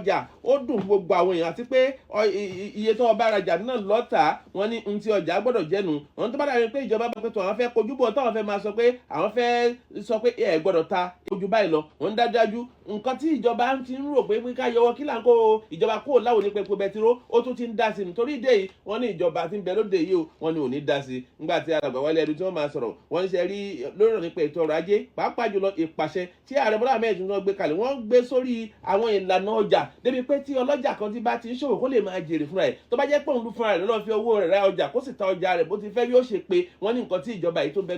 ọjà ó dùn gbogbo àwọn èèyàn àti pé iye tó ọba arajà náà lọ́tà wọ́n ní ohun tí ọjà gbọ́dọ̀ jẹ́nu wọ́n tó bá dàbí pé ìjọba bá pẹ́ tó àwọn fẹ́ kojú bọ̀ táwọn fẹ́ máa sọ pé àwọn fẹ́ sọ pé ẹ gbọ́dọ̀ ta ojú báyìí lọ wọ́n ń dájú nǹkan tí ìjọba ti ń rò pé ká yọwọ́ kí là ń kó ìjọba kó láwọn ní pẹpẹ bẹtiró ó tún ti ń dá sí i nítorí ìdè yìí wọ́n ní ìjọba ti ń bẹ lóde yìí o wọ́n ní ò ní dá sí i nígbà tí Alàgbà Wálé Ẹdùn tí wọ́n máa sọ̀rọ̀ wọ́n ń ṣe rí lórí ọ̀rọ̀ nípa ètò ọrọ̀ ajé pàápàá jùlọ ìpàṣẹ tí Ààrẹ Bọ́lá Ahmed Tinubu gbé kalẹ̀ wọ́n gbé sórí àwọn ìlànà ọjà débi pé tí ọlọ́jà kan ti bá ti ń ṣòwò kó lè máa jèrè fúnra ẹ̀ tó bá jẹ́ pé òun ló fúnra rẹ̀ lọ́ọ́ fi owó rẹ̀ ra ọjà kó sì ta ọjà rẹ̀ bó ti fẹ́ bí ó ṣe pé wọ́n ní nǹkan tí ìjọba yìí tó bẹ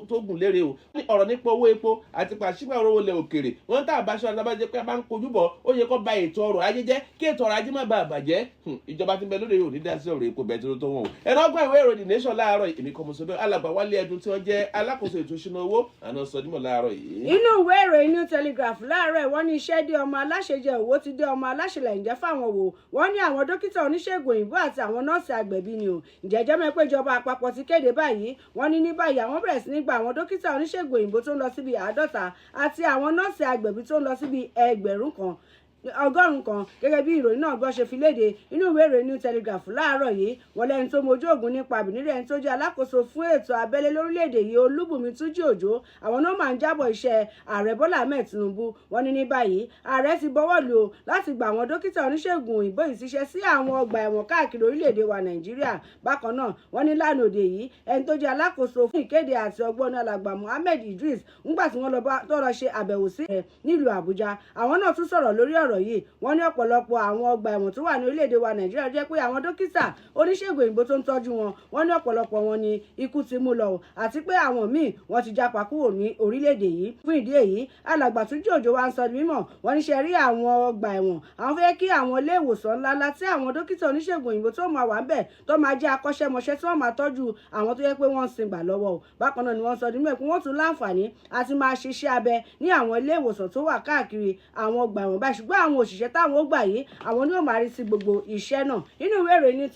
tó gùn lérè o ọ̀rọ̀ nípa owó epo àti pàṣípààrọ̀ owó ilẹ̀ òkèrè wọ́n tá àbáṣọ alábàjẹ́ pé a bá ń kojú bọ̀ ó yẹ kó ba ètò ọrọ̀ ajé jẹ́ kí ètò ọrọ̀ ajé má bàa bàjẹ́ ìjọba ti bẹ lóde yóò ní dá sí ọ̀rọ̀ epo bẹ̀tẹ̀ tó wọ̀n o ẹ̀rọ ọgbọ́n ìwé ìròyìn The Nation láàárọ̀ èmi kọ́ mo sọ bẹ́ẹ̀ Alàgbà Wálé Ẹdùn tí wọ́n jẹ́ alákòóso ètò ìṣúná owó àná sọ dímọ̀ láàárọ̀ yìí. inú ìwé ìròyìn New Telegraph láàárọ̀ wọ́n ní iṣẹ́ dé ọmọ aláṣẹ jẹ òwò ti dé ọmọ aláṣẹ lẹ̀ ń jẹ́ fáwọn wò wọ́n ní àwọn dókítà oníṣègùn òyìnbó àti àwọn nọ́ọ̀sì àgbẹ̀bí ni o ìjẹ́jẹ́ mẹ́ pé ìjọba àpapọ̀ ti kéde báyìí wọ́n ní báyìí àwọn bẹ̀rẹ̀ sí ní gba àwọn dókítà oníṣègùn òyìnbó tó ń lọ síbi 50 àti àwọn nọ́ọ̀sì àgbẹ̀bí tó ń lọ síbi 1,000 kan gẹ́gẹ́ bí ìròyìn náà gbọ́ ṣe fi léde inú ìwé ìròyìn New Telegraph láàárọ̀ yìí wọ́n lẹ́ni tó mojú ògùn nípa àbínírẹ̀ ẹni tó jẹ́ alákòóso fún ètò abẹ́lé lórílẹ̀‐èdè yìí Olúbùnmi Túnjí Òjó àwọn náà máa ń jábọ̀ iṣẹ́ Ààrẹ Bọ́lá Ahmed Tinubu wọ́n ní báyìí ààrẹ ti bọ́wọ́ lù ó láti gba àwọn dókítà oníṣègùn òyìnbó yìí ṣiṣẹ́ sí àwọn ọgbà ẹ̀wọ̀n káàkiri orílẹ̀‐èdè wa Nàìjíríà bákan náà wọ́n ní lánàá òde yìí ẹni tó jẹ́ alákòóso fún ìkéde àti ọgbọ́n Alàgbà Mohammed Idris ńgbà tí wọ́n lọ ṣe àbẹ̀wò sí ẹ̀ nílùú Àbújá àwọn náà tún sọ̀rọ̀ lórí ọ̀rọ̀ yìí wọ́n ní ọ̀pọ̀lọpọ̀ àwọn ọgbà ẹ̀wọ̀n tó wà ní orílẹ̀-èdè wa Nàìjíríà jẹ́ pé àwọn dókítà oníṣègùn òyìnbó tó ń tọ́jú wọn ní ọ̀pọ̀lọpọ̀ wọn ni ikú ti mú lọ àti pé àwọn míì wọ́n ti jápa kúrò ní orílẹ̀-èdè yìí fún ìdí èyí Alàgbà Túnjí Òjó wa ń sọ mímọ̀ wọ́n ní ṣe rí àwọn ọgbà ẹ̀wọ̀n àwọn fẹ́ kí àwọn ilé ìwòsàn ńláńlá tí àwọn dókítà oníṣègùn òyìnbó tó máa wà ńbẹ̀ tó máa jẹ́ akọ́ṣẹ́mọṣẹ́ tí wọ́n máa tọ́jú àwọn tó yẹ pé wọ́n ń sin gbà lọ́wọ́ o bákan náà ni wọ́n sọ nímọ̀ pé wọ́n tún láǹfààní àti máa ṣiṣẹ́ abẹ ní àwọn ilé ìwòsàn tó wà káàkiri àwọn ọgbà ẹ̀wọ̀n báyìí ṣùgbọ́n àwọn òṣìṣẹ́ táwọn ó gbà yìí àwọn ni ó máa rí sí gbogbo iṣẹ́ náà nínú ìwé ìròyìn